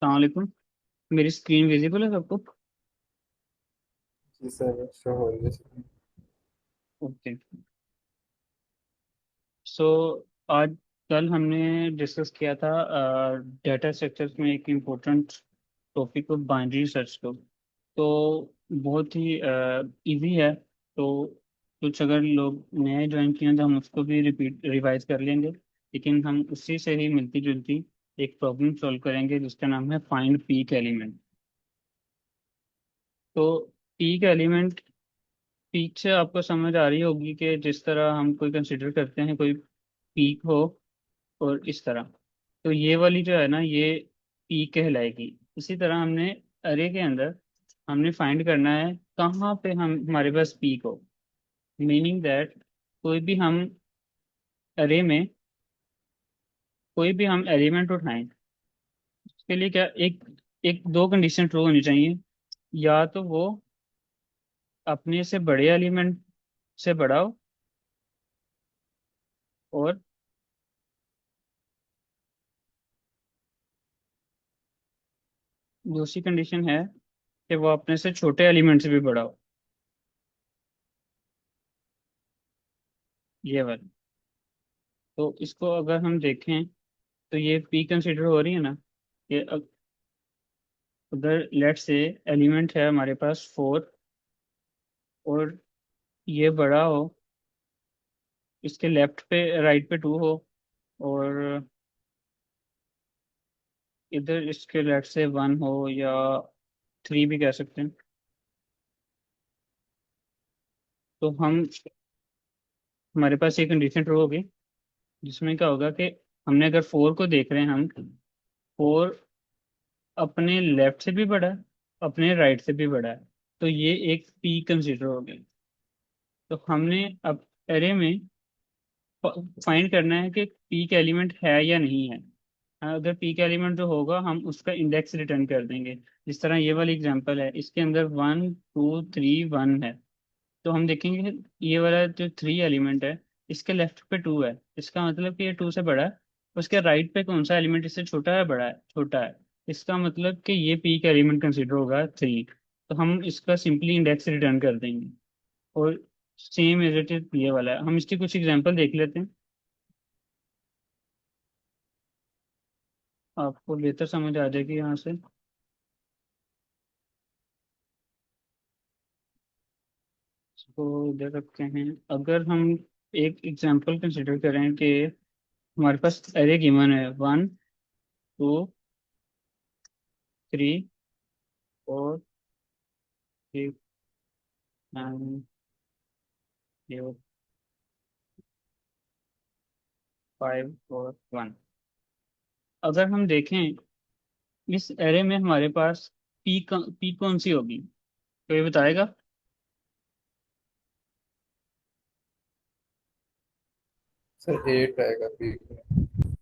सलामकुम। मेरी screen visible है सबको? जी सर, शो हो रही है। ओके। सो आज कल हमने डिस्कस किया था डेटा स्ट्रक्चर्स में एक इम्पोर्टेंट टॉपिक को, बाइनरी सर्च को। तो बहुत ही इजी है। तो कुछ अगर लोग नए ज्वाइन किए हैं तो हम उसको भी रिपीट रिवाइज कर लेंगे, लेकिन हम उसी से ही मिलती जुलती एक प्रॉब्लम सॉल्व करेंगे जिसका नाम है फाइंड पीक एलिमेंट। तो पीक एलिमेंट, पीछे आपको समझ आ रही होगी कि जिस तरह हम कोई कंसिडर करते हैं कोई पीक हो, और इस तरह, तो ये वाली जो है ना, ये पीक कहलाएगी। इसी तरह हमने अरे के अंदर हमने फाइंड करना है कहाँ पे हम हमारे पास पीक हो। मीनिंग दैट कोई भी हम अरे में कोई भी हम एलिमेंट उठाएं, उसके लिए क्या एक एक दो कंडीशन ट्रू होनी चाहिए। या तो वो अपने से बड़े एलिमेंट से बड़ा हो, और दूसरी कंडीशन है कि वो अपने से छोटे एलिमेंट से भी बड़ा हो, ये वाला। तो इसको अगर हम देखें तो ये पी कंसिडर हो रही है ना। ये अगर लेट से एलिमेंट है हमारे पास 4, और ये बड़ा हो, इसके लेफ्ट पे राइट पे 2 हो, और इधर इसके लेफ्ट से 1 हो, या 3 भी कह सकते हैं। तो हम हमारे पास ये कंडीशन ट्रू होगी, जिसमें क्या होगा कि हमने अगर 4 को देख रहे हैं हम, 4 अपने लेफ्ट से भी बड़ा है, अपने राइट से भी बड़ा है, तो ये एक पी कंसिडर हो गई। तो हमने अब एरे में फाइंड करना है कि पीक एलिमेंट है या नहीं है। हाँ, अगर पीक एलिमेंट जो होगा हम उसका इंडेक्स रिटर्न कर देंगे। जिस तरह ये वाली एग्जांपल है, इसके अंदर 1 2 3 1 है। तो हम देखेंगे कि ये वाला जो 3 एलिमेंट है, इसके लेफ्ट पे 2 है, इसका मतलब कि ये 2 से बड़ा है। उसके राइट पे कौन सा एलिमेंट इससे छोटा है, बड़ा है, छोटा है, इसका मतलब कि ये पीक एलिमेंट कंसिडर होगा 3। तो हम इसका सिंपली इंडेक्स रिटर्न कर देंगे। और सेम एज इट इज ये वाला है। हम इसकी कुछ एग्जांपल देख लेते हैं, आपको बेहतर समझ आ जाएगी यहाँ से। इसको इधर रखते हैं। अगर हम एक एग्जांपल कंसिडर करें कि हमारे पास एरे गिवन है 1 2 3 4 6 9 5 और 1। अगर हम देखें इस एरे में हमारे पास पी कौन सी होगी, तो ये बताएगा। सर 8 आएगा पीक में।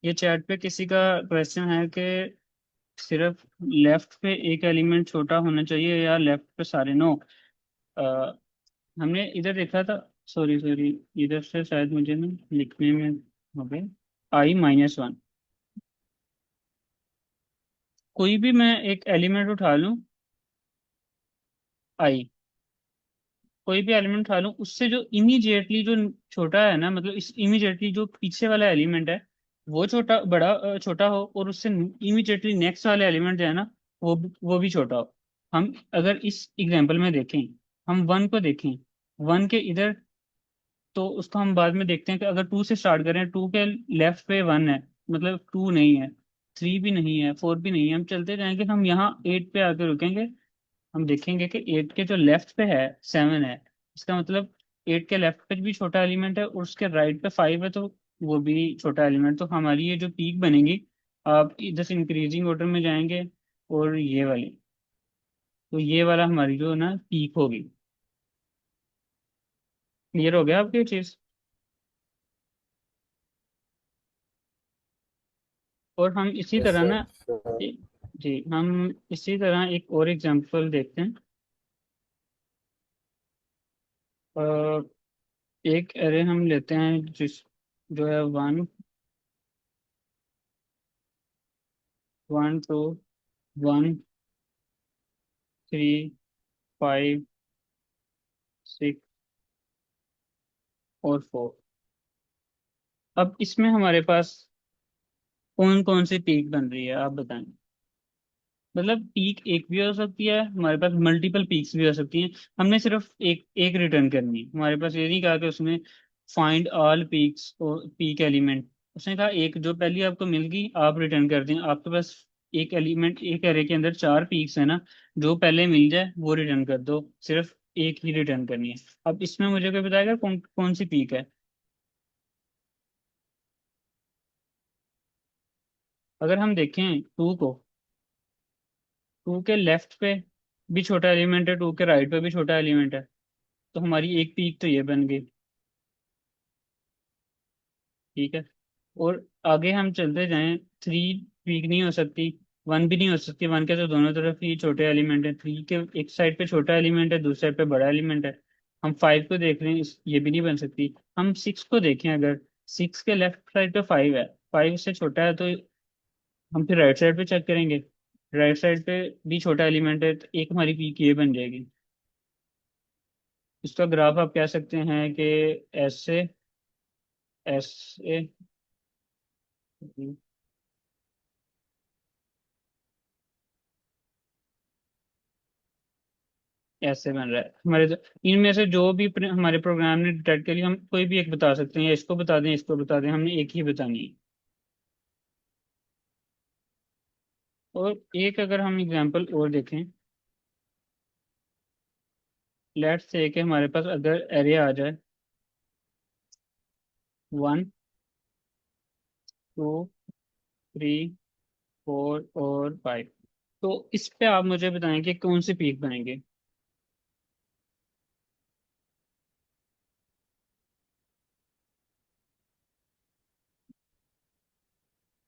ये चैट पे किसी का क्वेश्चन है कि सिर्फ लेफ्ट पे एक एलिमेंट छोटा होना चाहिए या लेफ्ट पे सारे। नो, हमने इधर देखा था, सॉरी सॉरी, इधर से शायद मुझे ना लिखने में हो गए। I-1, कोई भी मैं एक एलिमेंट उठा लूं, आई, कोई भी एलिमेंट उठा लूं, उससे जो इमीडिएटली जो छोटा है ना, मतलब इस इमीडिएटली जो पीछे वाला एलिमेंट है वो छोटा बड़ा छोटा हो, और उससे इमीडिएटली नेक्स्ट वाला एलिमेंट जो है ना वो भी छोटा हो। हम अगर इस एग्जांपल में देखें, हम 1 को देखें, 1 के इधर, तो उसको हम बाद में देखते हैं कि अगर 2 से स्टार्ट करें, 2 के लेफ्ट पे 1 है, मतलब 2 नहीं है, 3 भी नहीं है, 4 भी नहीं है, हम चलते जाएंगे, हम यहाँ 8 पे आके रुकेंगे। हम देखेंगे कि 8 के जो लेफ्ट पे है 7 है, इसका मतलब 8 के लेफ्ट पे भी छोटा एलिमेंट है, और उसके राइट पे 5 है, तो वो भी छोटा एलिमेंट। तो हमारी ये जो पीक बनेगी, आप इधर से इंक्रीजिंग ऑर्डर में जाएंगे, और ये वाली, तो ये वाला हमारी जो ना पीक होगी। क्लियर हो गया आपकी ये चीज? और हम इसी यस तरह सर, ना, श्योर। जी हम इसी तरह एक और एग्जांपल देखते हैं। अ, एक एरे हम लेते हैं, जिस जो है 1 1 2 1 3 5 6 और 4। अब इसमें हमारे पास कौन कौन सी पीक बन रही है आप बताएं। मतलब पीक एक भी हो सकती है, हमारे पास मल्टीपल पीक्स भी हो सकती हैं। हमने सिर्फ एक एक रिटर्न करनी है। हमारे पास ये नहीं कहा कि उसमें फाइंड ऑल पीक्स और पीक एलिमेंट। उसने कहा एक जो पहली आपको मिल गई आप रिटर्न कर दें। आपके पास एक एलिमेंट, एक एरे के अंदर चार पीक्स है ना, जो पहले मिल जाए वो रिटर्न कर दो। सिर्फ एक ही रिटर्न करनी है। अब इसमें मुझे कोई बताएगा कौन कौन सी पीक है। अगर हम देखें टू को, टू के लेफ्ट पे भी छोटा एलिमेंट है, टू के राइट पे भी छोटा एलिमेंट है, तो हमारी एक पीक तो ये बन गई। ठीक है। और आगे हम चलते जाएं, थ्री पीक नहीं हो सकती, वन भी नहीं हो सकती। वन के तो दोनों तरफ ही छोटे एलिमेंट है। थ्री के एक साइड पे छोटा एलिमेंट है, दूसरी साइड पे बड़ा एलिमेंट है। हम फाइव को देख रहे हैं, ये भी नहीं बन सकती। हम सिक्स को देखें, अगर सिक्स के लेफ्ट साइड पे फाइव है, फाइव से छोटा है, तो हम फिर राइट साइड पे चेक करेंगे। राइट साइड पे भी छोटा एलिमेंट है, तो एक हमारी पीक ये बन जाएगी। इसका ग्राफ आप कह सकते हैं कि ऐसे, ऐसे, ऐसे बन रहा है हमारे। इनमें से जो भी हमारे प्रोग्राम ने डिटेक्ट कर लिया, हम कोई भी एक बता सकते हैं, या इसको बता दें, इसको बता दें, हमने एक ही बतानी है। और एक अगर हम एग्जांपल और देखें, लेट्स से कि हमारे पास अगर एरे आ जाए 1 2 3 4 और 5, तो इस पे आप मुझे बताएं कि कौन सी पीक बनेंगे।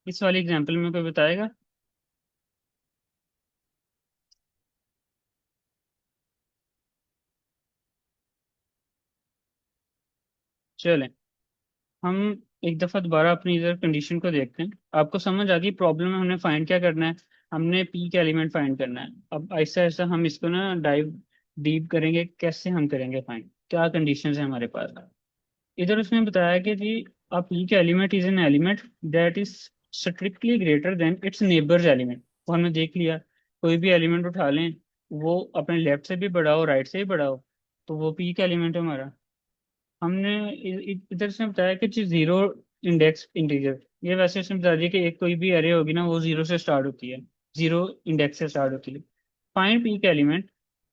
इस वाली एग्जांपल में कोई बताएगा। चलें, हम एक दफा दोबारा अपनी इधर कंडीशन को देखते हैं। आपको समझ आ गई प्रॉब्लम में हमने फाइंड क्या करना है। हमने पी का एलिमेंट फाइंड करना है। अब ऐसा ऐसा हम इसको ना डाइव डीप करेंगे, कैसे हम करेंगे फाइंड, क्या कंडीशन है हमारे पास। इधर उसने बताया कि जी a पी का element is an element that is strictly greater than it's neighbours element. वो हमने देख लिया, कोई भी एलिमेंट उठा लें, वो अपने लेफ्ट से भी बड़ा हो, राइट से भी बड़ा हो, तो वो पी का एलिमेंट है हमारा। हमने इधर से बताया कि जीरो इंडेक्स इंटीजर, ये वैसे इसने बता दिया कि एक कोई भी अरे होगी ना, वो जीरो से स्टार्ट होती है, जीरो इंडेक्स से स्टार्ट होती है। Find peak element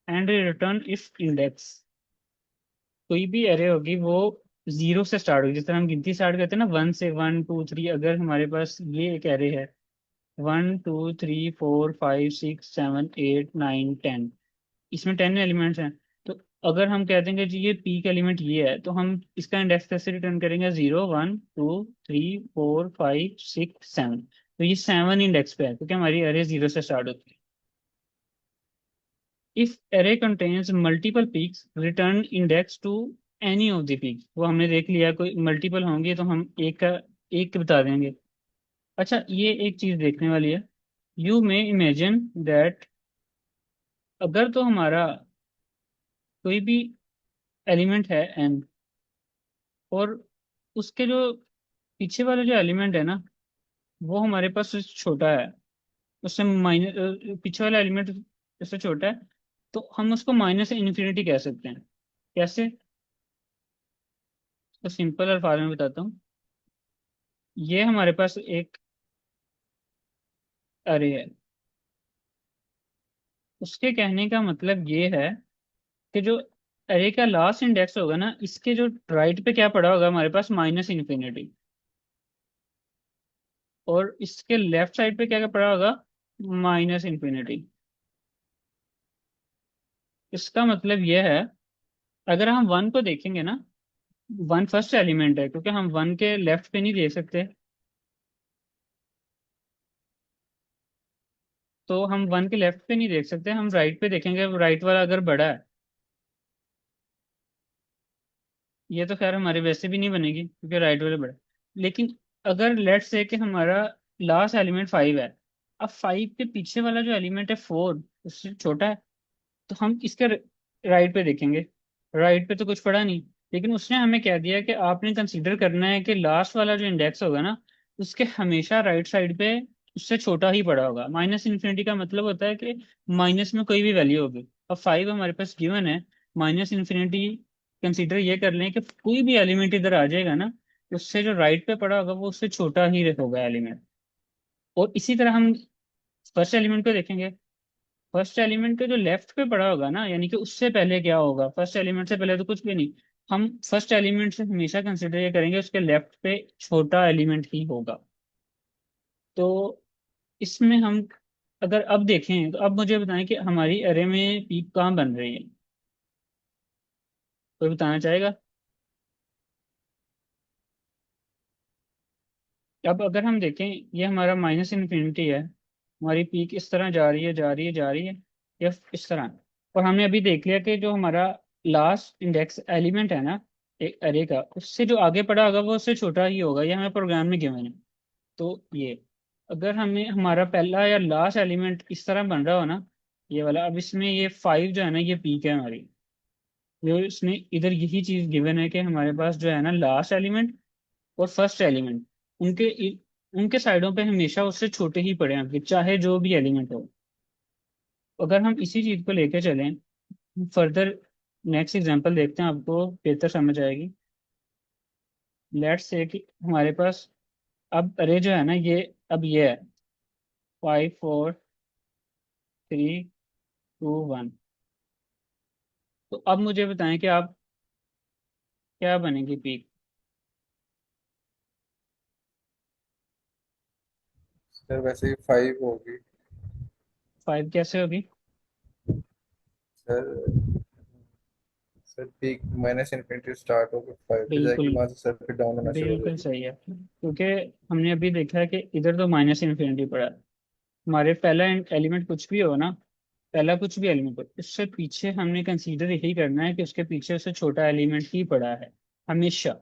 and return if index. कोई भी अरे होगी वो जीरो से स्टार्ट होगी। जिस तरह हम गिनती स्टार्ट करते हैं ना, वन से, वन टू थ्री। अगर हमारे पास ये एक अरे है, 1 2 3 4 5 6 7 8 9 10, इसमें 10 एलिमेंट्स हैं। तो अगर हम कहते हैं कि जी ये पीक एलिमेंट ये है, तो हम इसका इंडेक्स कैसे रिटर्न करेंगे? 0 1 2 3 4 5 6 7। तो ये 7 इंडेक्स पे है, क्योंकि हमारी अरे जीरो से स्टार्ट होती है। If array contains multiple peaks return index to any of the peaks। वो हमने देख लिया, कोई मल्टीपल होंगे तो हम एक का एक बता देंगे। अच्छा, ये एक चीज देखने वाली है। यू मे इमेजिन दैट, अगर तो हमारा कोई भी एलिमेंट है n, और उसके जो पीछे वाला जो एलिमेंट है ना, वो हमारे पास उससे छोटा है, उससे माइनस, पीछे वाला एलिमेंट उससे छोटा है, तो हम उसको माइनस इन्फिनिटी कह सकते हैं। कैसे? तो सिंपल अल्फाज में बताता हूँ। ये हमारे पास एक अरे है, उसके कहने का मतलब ये है कि जो अरे का लास्ट इंडेक्स होगा ना, इसके जो राइट पे क्या पड़ा होगा हमारे पास, माइनस इन्फिनिटी। और इसके लेफ्ट साइड पे क्या क्या पड़ा होगा, माइनस इन्फिनिटी। इसका मतलब ये है, अगर हम वन को देखेंगे ना, वन फर्स्ट एलिमेंट है, क्योंकि हम वन के लेफ्ट पे नहीं देख सकते, तो हम वन के लेफ्ट पे नहीं देख सकते, हम राइट पे देखेंगे। राइट वाला अगर बड़ा है, ये तो खैर हमारे वैसे भी नहीं बनेगी क्योंकि राइट वाले बड़ा है। लेकिन अगर लेट्स से कि हमारा लास्ट एलिमेंट फाइव है, अब 5 के पीछे वाला जो एलिमेंट है 4, उससे छोटा है। तो हम इसके राइट पे देखेंगे। राइट पे तो कुछ पड़ा नहीं, लेकिन उसने हमें कह दिया कि आपने कंसीडर करना है कि लास्ट वाला जो इंडेक्स होगा ना, उसके हमेशा राइट साइड पे उससे छोटा ही पड़ा होगा। माइनस इन्फिनिटी का मतलब होता है कि माइनस में कोई भी वैल्यू होगी। अब 5 हमारे पास गिवन है, माइनस इन्फिनिटी कंसीडर ये कर लें कि कोई भी एलिमेंट इधर आ जाएगा ना, उससे जो राइट पे पड़ा होगा वो उससे छोटा ही होगा एलिमेंट। और इसी तरह हम फर्स्ट एलिमेंट को देखेंगे। फर्स्ट एलिमेंट के जो लेफ्ट पे पड़ा होगा ना, यानी कि उससे पहले क्या होगा, फर्स्ट एलिमेंट से पहले तो कुछ भी नहीं। हम फर्स्ट एलिमेंट से हमेशा कंसिडर ये करेंगे उसके लेफ्ट पे छोटा एलिमेंट ही होगा। तो इसमें हम अगर अब देखें, तो अब मुझे बताएं कि हमारी अरे में पीक कहाँ बन रही है। कोई बताना चाहेगा? अब अगर हम देखें, ये हमारा माइनस इन्फिनिटी है, हमारी पीक इस तरह जा रही है, जा रही है, जा रही है, या इस तरह। और हमने अभी देख लिया कि जो हमारा लास्ट इंडेक्स एलिमेंट है ना एक अरे का, उससे जो आगे पड़ा होगा वो उससे छोटा ही होगा, ये हमें प्रोग्राम में गिवन है। तो ये, अगर हमें हमारा पहला या लास्ट एलिमेंट इस तरह बन रहा हो ना, ये वाला, अब इसमें ये 5 जो है ना, ये पीक है हमारी। जो इसमें इधर यही चीज गिवन है कि हमारे पास जो है ना लास्ट एलिमेंट और फर्स्ट एलिमेंट, उनके उनके साइडों पे हमेशा उससे छोटे ही पड़े हैं, चाहे जो भी एलिमेंट हो। अगर हम इसी चीज को लेके चलें फर्दर, नेक्स्ट एग्जांपल देखते हैं, आपको बेहतर समझ आएगी। लेट्स से कि हमारे पास अब अरे जो है ना, ये अब ये है 5 4 3 2 1। तो अब मुझे बताएं कि आप क्या बनेगी पीक। सर वैसे ही 5 होगी। 5 कैसे होगी? Sir sir peak minus infinity start होगी, 5 पे जाएगी, बिल्कुल, वहां से सर फिर डाउन होना शुरू हो बिल्कुल जाएगी। सही है, क्योंकि हमने अभी देखा है कि इधर तो माइनस इन्फिनिटी पड़ा है। हमारे पहला एलिमेंट कुछ भी हो ना, पहला कुछ भी एलिमेंट हो, इससे पीछे हमने कंसीडर यही करना है कि उसके पीछे उससे छोटा एलिमेंट ही पड़ा है हमेशा।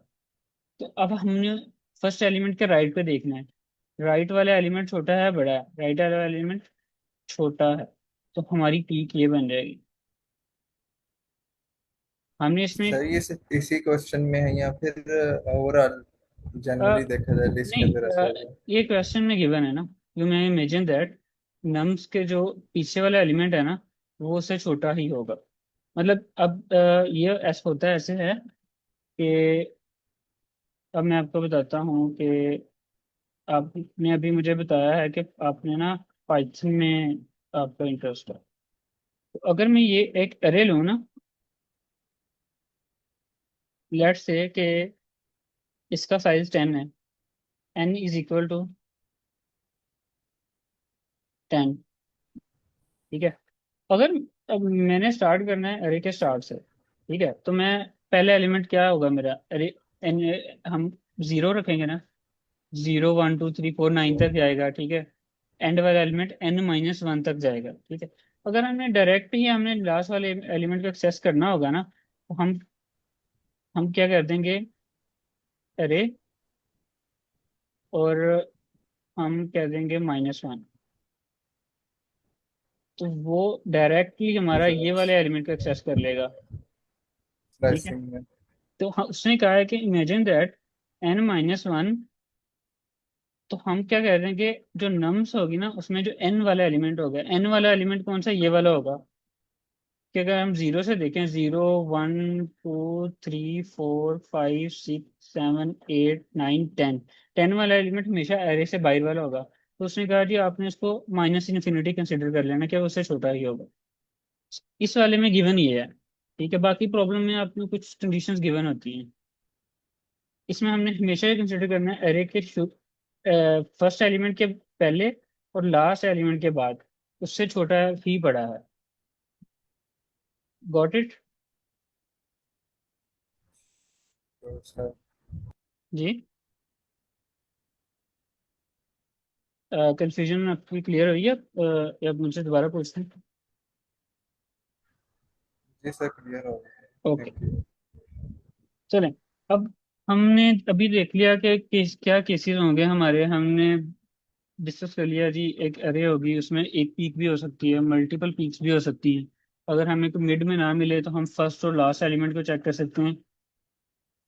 तो अब हमने फर्स्ट एलिमेंट के राइट पे देखना है। राइट वाला एलिमेंट छोटा है बड़ा है? राइट वाला एलिमेंट छोटा है। तो हमारी पीक ये बन जाएगी। हमने इसमें सर ये सिर्फ इसी क्वेश्चन में है या फिर ओवरऑल जनरली देखा जाए लिस्ट के नहीं, अंदर ऐसा होगा? ये क्वेश्चन में गिवन है ना, you may imagine that nums के जो पीछे वाला एलिमेंट है ना, वो उससे छोटा ही होगा। मतलब अब ये ऐसा होता है, ऐसे है कि अब मैं आपको बताता हूँ कि आपने अभी मुझे बताया है कि आपने ना पाइथन में आपका इंटरेस्ट है। तो अगर मैं ये एक अरे लूँ ना, लेट्स से कि इसका साइज 10 है, n = 10। ठीक है। अगर अब मैंने स्टार्ट करना है अरे के स्टार्ट से, ठीक है, तो मैं पहले एलिमेंट क्या होगा मेरा अरे, एन, हम 0 रखेंगे ना, 0 1 2 3 4 9 तक जाएगा, ठीक है। एंड वाला एलिमेंट n-1 तक जाएगा, ठीक है। अगर हमने डायरेक्ट ही हमने लास्ट वाले एलिमेंट को एक्सेस करना होगा ना, तो हम क्या कर देंगे, अरे, और हम कह देंगे -1। तो वो डायरेक्टली हमारा सर ये वाले एलिमेंट को एक्सेस कर लेगा। ठीक है। स्लाइसिंग में। तो उसने कहा है कि इमेजिन दैट n-1। तो हम क्या कह रहे हैं कि जो नम्स होगी ना, उसमें जो n वाला एलिमेंट होगा, n वाला एलिमेंट कौन सा, ये वाला होगा। कि अगर हम 0 से देखें, 0 1 2 3 4 5 6 7 8 9 10, 10 वाला एलिमेंट हमेशा एरे से बाहर वाला होगा। तो उसने कहा जी आपने इसको माइनस इन्फिनिटी कंसिडर कर लेना, क्या उससे छोटा ही होगा। इस वाले में गिवन ये है। ठीक है, बाकी प्रॉब्लम में आपको कुछ कंडीशंस गिवन होती हैं। इसमें हमने हमेशा ये कंसिडर करना है एरे के फर्स्ट एलिमेंट के पहले और लास्ट एलिमेंट के बाद उससे छोटा ही बड़ा है। Got it? तो सर जी, कंफ्यूजन आपकी क्लियर हुई है? या मुझसे दोबारा पूछते हैं? जी सर क्लियर हो गया। Okay, thank you. चलें। अब हमने अभी देख लिया कि क्या केसेस होंगे हमारे। हमने डिस्कस कर लिया जी। एक एरे होगी, उसमें एक पीक भी हो सकती है, मल्टीपल पीक्स भी हो सकती है। अगर हमें को मिड में ना मिले तो हम फर्स्ट और लास्ट एलिमेंट को चेक कर सकते हैं,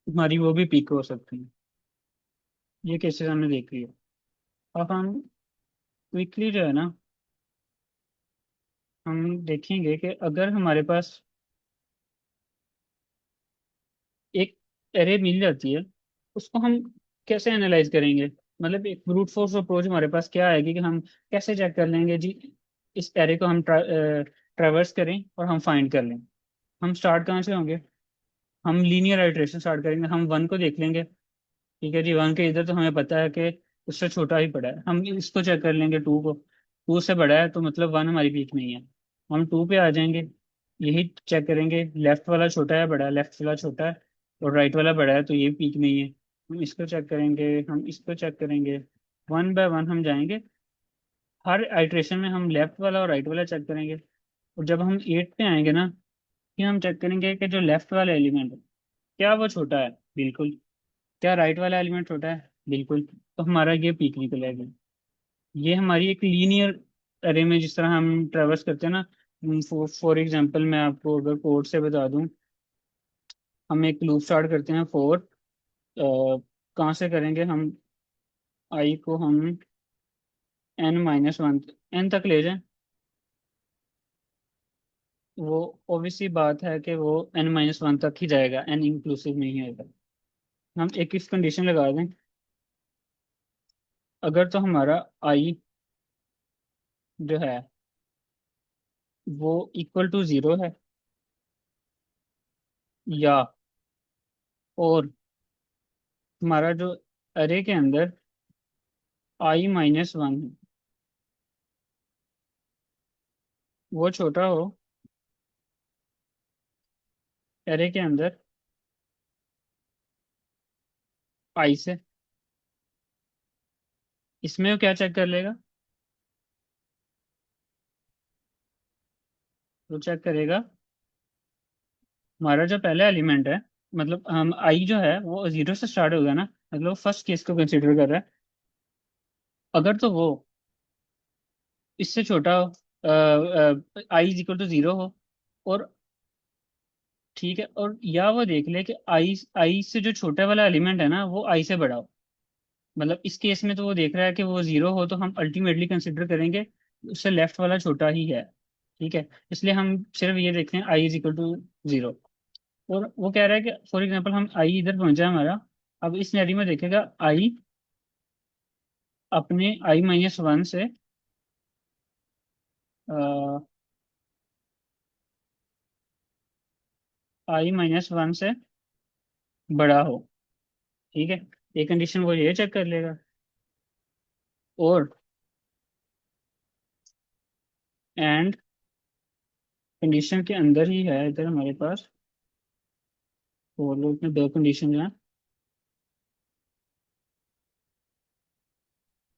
हमारी वो भी पीक हो सकती है। ये केसेस हमने देख लिया। अब हम क्विकली जो है ना, हम देखेंगे कि अगर हमारे पास एक एरे मिल जाती है, उसको हम कैसे एनालाइज करेंगे। मतलब एक ब्रूट फोर्स अप्रोच हमारे पास क्या आएगी कि हम कैसे चेक कर लेंगे जी, इस एरे को हम ट्रैवर्स करें और हम फाइंड कर लें। हम स्टार्ट कहाँ से होंगे? हम लीनियर आइट्रेशन स्टार्ट करेंगे। हम वन को देख लेंगे, ठीक है जी, वन के इधर तो हमें पता है कि उससे छोटा ही पड़ा है। हम इसको चेक कर लेंगे, टू को, टू से बड़ा है तो मतलब वन हमारी पीक नहीं है। हम टू पे आ जाएंगे, यही चेक करेंगे, लेफ्ट वाला छोटा है बड़ा है, लेफ्ट वाला छोटा है और राइट वाला बड़ा है तो ये पीक नहीं है। हम इसको चेक करेंगे, हम इसको चेक करेंगे, वन बाय वन हम जाएंगे। हर आइट्रेशन में हम लेफ्ट वाला और राइट वाला चेक करेंगे। और जब हम एट पे आएंगे ना, फिर हम चेक करेंगे कि जो लेफ्ट वाला एलिमेंट है, क्या वो छोटा है? बिल्कुल। क्या राइट वाला एलिमेंट छोटा है? बिल्कुल। तो हमारा ये पीक निकलेगा। ये हमारी एक लीनियर अरे में जिस तरह हम ट्रेवर्स करते हैं ना, फॉर एग्जांपल मैं आपको अगर कोड से बता दूं, हम एक लूप स्टार्ट करते हैं फोर, कहाँ से करेंगे हम? आई को हम n-1 n तक ले जाएं। वो ऑब्वियसली बात है कि वो n-1 तक ही जाएगा, n इंक्लूसिव नहीं होगा। हम एक इफ कंडीशन लगा दें, अगर तो हमारा आई जो है वो इक्वल टू जीरो है, या और हमारा जो अरे के अंदर i-1 है वो छोटा हो अरे के अंदर आई से। इसमें वो क्या चेक कर लेगा? वो चेक करेगा हमारा जो पहला एलिमेंट है, मतलब हम आई जो है वो जीरो से स्टार्ट होगा ना, मतलब फर्स्ट केस को कंसिडर कर रहा है। अगर तो वो इससे छोटा हो, I is equal to zero हो, और ठीक है, और या वो देख ले कि आई आई से जो छोटा वाला एलिमेंट है ना वो आई से बड़ा हो। मतलब इस केस में तो वो देख रहा है कि वो जीरो हो, तो हम अल्टीमेटली कंसिडर करेंगे उससे लेफ्ट वाला छोटा ही है। ठीक है, इसलिए हम सिर्फ ये देखते हैं I is equal to zero. और वो कह रहा है कि फॉर एग्जांपल हम आई इधर पहुंचा है हमारा, अब इस सिनेरियो में देखेगा आई अपने i-1 से i-1 से बड़ा हो। ठीक है, एक कंडीशन वो ये चेक कर लेगा। और एंड कंडीशन के अंदर ही है इधर हमारे पास, और लूप में दो कंडीशन है।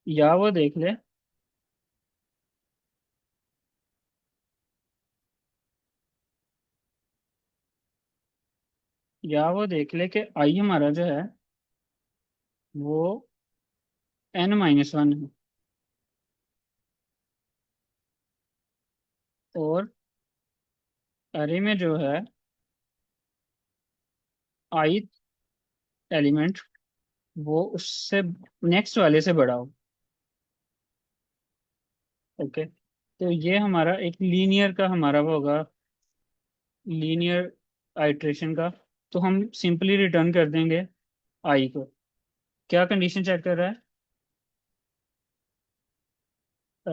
या वो देख ले, या वो देख ले कि आई हमारा जो है वो n-1 है, और अरे में जो है आई एलिमेंट वो उससे नेक्स्ट वाले से बड़ा हो। ओके, तो ये हमारा एक लीनियर का हमारा वो होगा, लीनियर आइट्रेशन का। तो हम सिंपली रिटर्न कर देंगे आई को। क्या कंडीशन चेक कर रहा है? अ,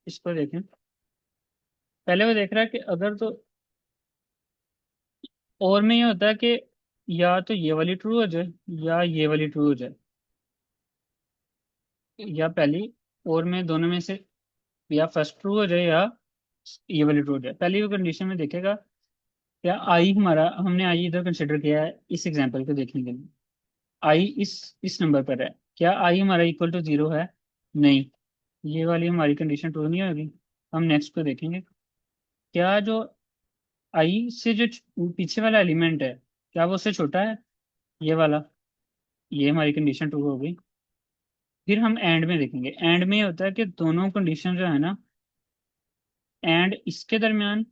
इसको देखें, पहले वो देख रहा है कि अगर तो, और में ये होता है कि या तो ये वाली ट्रू हो जाए या ये वाली ट्रू हो जाए, या पहली और में दोनों में से या फर्स्ट ट्रू हो जाए या ये वाली ट्रू हो जाए। पहली कंडीशन में देखेगा क्या आई हमारा, हमने आई इधर कंसिडर किया है इस एग्जांपल को देखने के लिए, आई इस नंबर पर है, क्या आई हमारा इक्वल टू जीरो है? नहीं, ये वाली हमारी कंडीशन ट्रू नहीं होगी। हम नेक्स्ट को देखेंगे, क्या जो आई से जो पीछे वाला एलिमेंट है, क्या वो उससे छोटा है? ये वाला, ये हमारी कंडीशन ट्रू हो गई। फिर हम एंड में देखेंगे। एंड में ये होता है कि दोनों कंडीशन जो है ना, एंड इसके दरमियान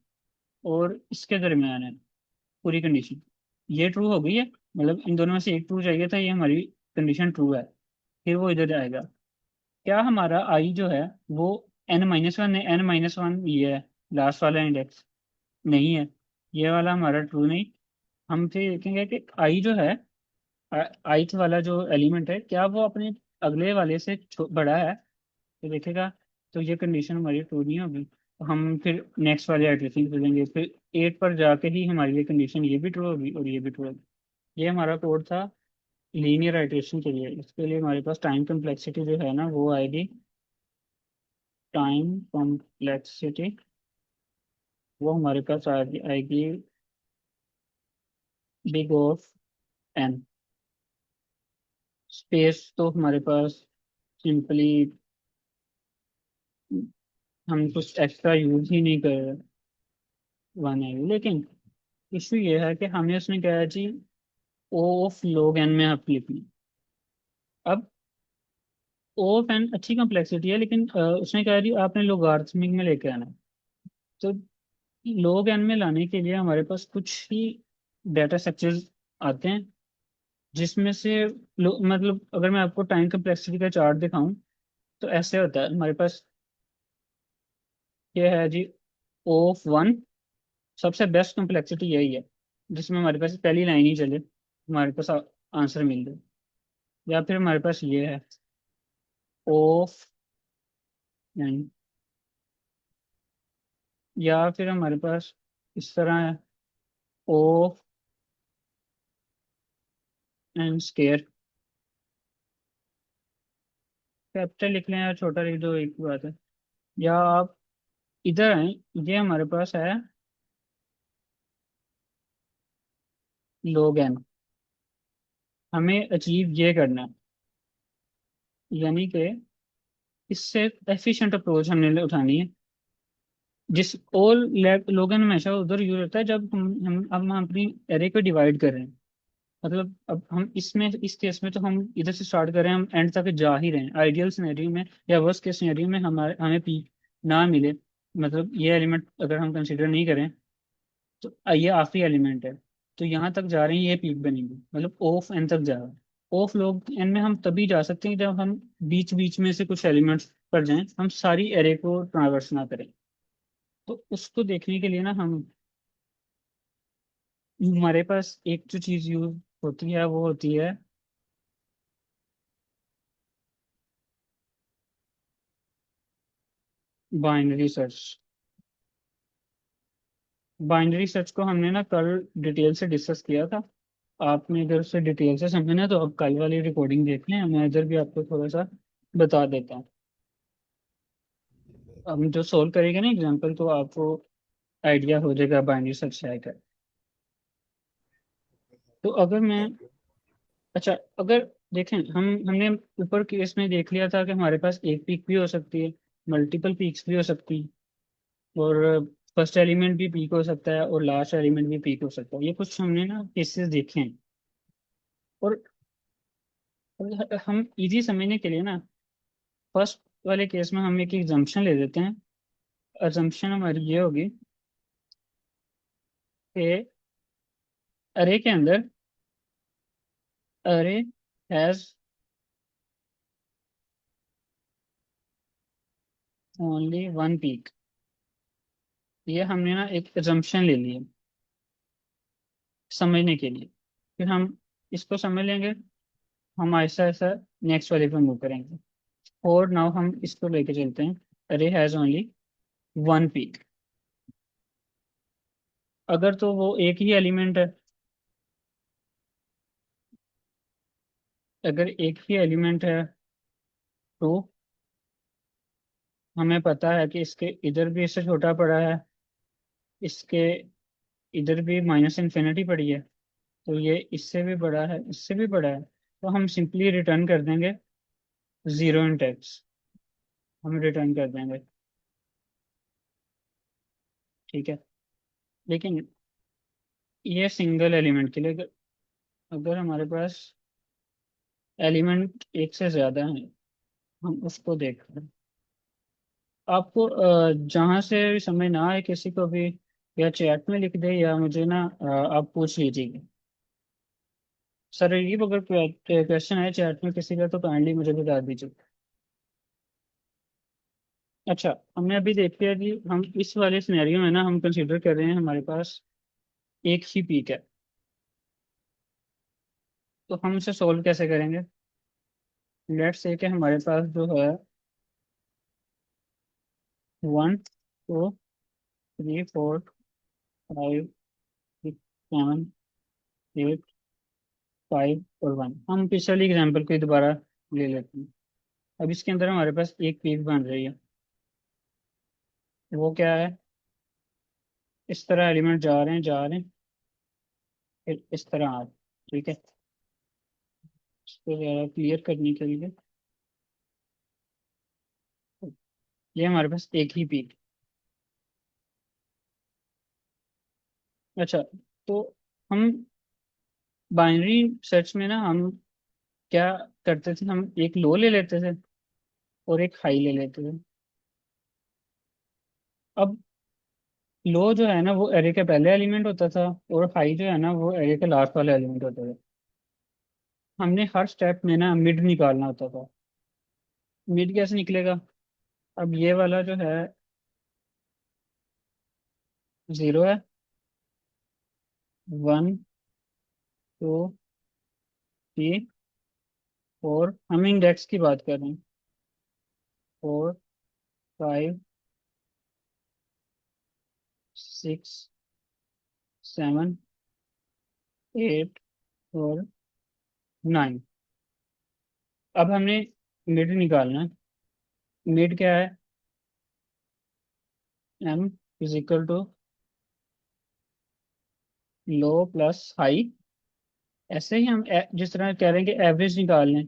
और इसके दरमियान है पूरी कंडीशन, ये ट्रू हो गई है, मतलब इन दोनों में से एक ट्रू चाहिए था, ये हमारी कंडीशन ट्रू है। फिर वो इधर जाएगा। क्या हमारा आई जो है वो n-1 है? n-1 ये है लास्ट वाला इंडेक्स, नहीं है, ये वाला हमारा ट्रू नहीं। हम फिर देखेंगे कि आई जो है, आइथ वाला जो एलिमेंट है, क्या वो अपने अगले वाले से बड़ा है? तो देखेगा, तो ये कंडीशन हमारी ट्रू नहीं होगी। तो हम फिर नेक्स्ट वाले एटरेशन खोलेंगे, फिर 8 पर जाके ही हमारी ये कंडीशन ये भी ट्रू होगी और ये भी ट्रू होगी। ये हमारा कोड था लीनियर आइट्रेशन के लिए। इसके लिए हमारे पास टाइम कम्प्लेक्सिटी जो है ना वो आएगी, टाइम कॉम्प्लेक्सिटी वो हमारे पास आएगी बिग ऑफ एन। स्पेस तो हमारे पास सिंपली हम कुछ एक्स्ट्रा यूज ही नहीं कर रहे, वन है, लेकिन इशू ये है कि हमें उसने कहा है जी ओ ऑफ log n में आप लिखनी। अब ओ ऑफ एन अच्छी कॉम्प्लेक्सिटी है, लेकिन उसने कहा जी आपने लोगारिथमिक में लेके आना है। तो log n में लाने के लिए हमारे पास कुछ ही डाटा स्ट्रक्चर्स आते हैं, जिसमें से मतलब अगर मैं आपको टाइम कम्प्लेक्सिटी का चार्ट दिखाऊं तो ऐसे होता है हमारे पास। ये है जी ओ ऑफ वन, सबसे बेस्ट कॉम्प्लेक्सिटी यही है, जिसमें हमारे पास पहली लाइन ही चले, हमारे पास आंसर मिल जाए। या फिर हमारे पास ये है ओ ऑफ नाइन, या फिर हमारे पास इस तरह है ओ एंड स्केयर। कैपिटल लिख लें या छोटा लिख दो, एक ही बात है। या आप इधर आए, ये हमारे पास है log n। हमें अचीव ये करना है, यानी कि इससे एफिशिएंट अप्रोच हमने उठानी है। जिस ऑल लोगन हमेशा उधर यूज होता है जब हम अपनी एरे को डिवाइड कर रहे हैं। मतलब अब हम इसमें इस केस में तो हम इधर से स्टार्ट कर रहे हैं, हम एंड तक जा ही रहे हैं। आइडियल सिनेरियो में या वर्स्ट केस सिनेरियो में हमारे हमें पीक ना मिले, मतलब ये एलिमेंट अगर हम कंसिडर नहीं करें, तो ये आखिरी एलिमेंट है, तो यहाँ तक जा रहे हैं, ये पीक बनेगी, मतलब ऑफ एन तक जा रहा है। ऑफ लॉग एन में हम तभी जा सकते हैं जब हम बीच बीच में से कुछ एलिमेंट्स पर जाएं, हम सारी एरे को ट्रावर्स ना करें। तो उसको देखने के लिए ना हम, हमारे पास एक जो चीज यूज होती है वो होती है बाइनरी सर्च। बाइनरी सर्च को हमने ना कल डिटेल से डिस्कस किया था। आपने अगर उसे डिटेल से समझना है तो अब कल वाली रिकॉर्डिंग देख लें, मैं इधर भी आपको थोड़ा सा बता देता हूँ। हम जो सोल्व करेंगे ना एग्जाम्पल, तो आपको आइडिया हो जाएगा बाइनरी सर्च है क्या। तो अगर मैं, अच्छा, अगर देखें, हमने ऊपर केस में देख लिया था कि हमारे पास एक पीक भी हो सकती है, मल्टीपल पीक्स भी हो सकती है, और फर्स्ट एलिमेंट भी पीक हो सकता है और लास्ट एलिमेंट भी पीक हो सकता है। ये कुछ हमने ना केसेस देखे हैं। और हम इजी समझने के लिए ना फर्स्ट वाले केस में हम एक एग्जाम्पशन ले लेते हैं। अजम्पशन हमारी ये होगी कि अरे के अंदर अरे हैज ओनली वन पीक। ये हमने ना एक अजम्पशन ले ली है समझने के लिए। फिर हम इसको समझ लेंगे, हम ऐसा ऐसा नेक्स्ट वाले पे मूव करेंगे। और नाउ हम इसको लेके चलते हैं, अरे हैज ओनली वन पीक। अगर तो वो एक ही एलिमेंट है, अगर एक ही एलिमेंट है तो हमें पता है कि इसके इधर भी इससे छोटा पड़ा है, इसके इधर भी माइनस इन्फिनिटी पड़ी है, तो ये इससे भी बड़ा है, इससे भी बड़ा है, तो हम सिंपली रिटर्न कर देंगे जीरो इन टैक्स। हम रिटर्न कर देंगे, ठीक है। लेकिन ये सिंगल एलिमेंट के लिए, अगर हमारे पास एलिमेंट एक से ज्यादा है, हम उसको देख रहे हैं। आपको जहाँ से भी समझ ना आए किसी को भी, या चैट में लिख दे या मुझे ना आप पूछ लीजिए। सर ये अगर क्वेश्चन है चैट में किसी का तो काइंडली मुझे बता दीजिए। अच्छा, हमने अभी देख लिया कि हम इस वाले सिनेरियो में ना हम कंसीडर कर रहे हैं हमारे पास एक ही पीक है। तो हम इसे सोल्व कैसे करेंगे? लेट्स से कि हमारे पास जो है 1 2 3 4 5 6 7 8 5 और 1। हम पिछली एग्जाम्पल को ही दोबारा ले लेते हैं। अब इसके अंदर हमारे पास एक पीक बन रही है। वो क्या है? इस तरह एलिमेंट जा रहे हैं जा रहे हैं, फिर इस तरह आ रहे हैं। ठीक है, इसको ज़रा क्लियर करने के लिए ये हमारे पास एक ही पीक। अच्छा, तो हम बाइनरी सर्च में ना हम क्या करते थे? हम एक लो ले लेते थे और एक हाई ले लेते थे। अब लो जो है ना वो एरे का पहले एलिमेंट होता था, और हाई जो है ना वो एरे का लास्ट वाला एलिमेंट होता था। हमने हर स्टेप में ना मिड निकालना होता था। मिड कैसे निकलेगा? अब ये वाला जो है 0 है, 1 2 3 4। हम इंडेक्स की बात कर रहे हैं। 4 5 6 7 8 और 9। अब हमने मिड निकालना है। मिड क्या है? M is equal to low plus high. ऐसे ही हम जिस तरह कह रहे हैं कि एवरेज निकाल लें,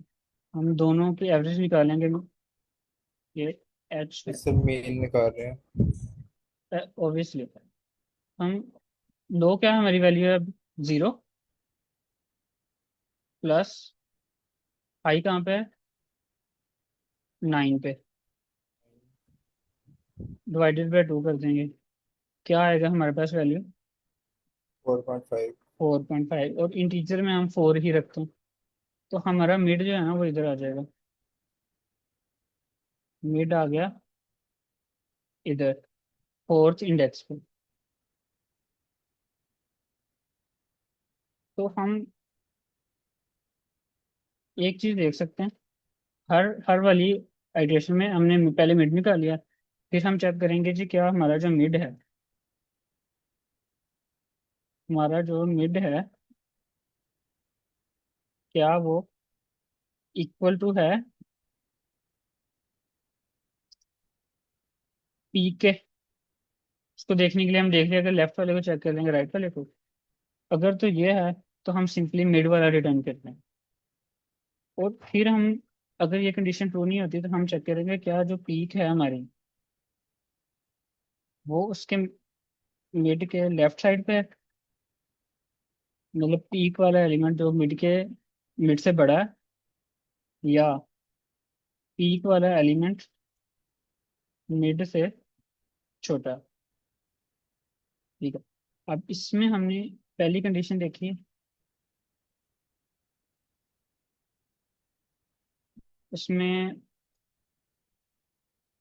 हम दोनों की एवरेज निकालेंगे। ये एच इससे मेन निकाल रहे हैं। ऑब्वियसली हम लो क्या है हमारी वैल्यू है? 0 प्लस हाई कहाँ पे है? 9 पे। डिवाइडेड बाय 2 कर देंगे। क्या आएगा हमारे पास वैल्यू? 4.5। 4.5। और इंटीजर में हम 4 ही रखते हैं, तो हमारा मिड जो है ना वो इधर आ जाएगा। मिड आ गया इधर, फोर्थ इंडेक्स पे। तो हम एक चीज देख सकते हैं, हर हर वाली आइटरेशन में हमने पहले मिड निकाल लिया। फिर हम चेक करेंगे जी क्या हमारा जो मिड है, हमारा जो मिड है क्या वो इक्वल टू है पी के। उसको देखने के लिए हम देख लिया, अगर लेफ्ट वाले को चेक कर लेंगे राइट वाले को। अगर तो ये है तो हम सिंपली मिड वाला रिटर्न करते हैं। और फिर हम, अगर ये कंडीशन ट्रू नहीं होती तो हम चेक करेंगे क्या जो पीक है हमारी वो उसके मिड के लेफ्ट साइड पे है। मतलब पीक वाला एलिमेंट जो मिड से बड़ा है, या पीक वाला एलिमेंट मिड से छोटा है। ठीक है, अब इसमें हमने पहली कंडीशन देखी। उसमें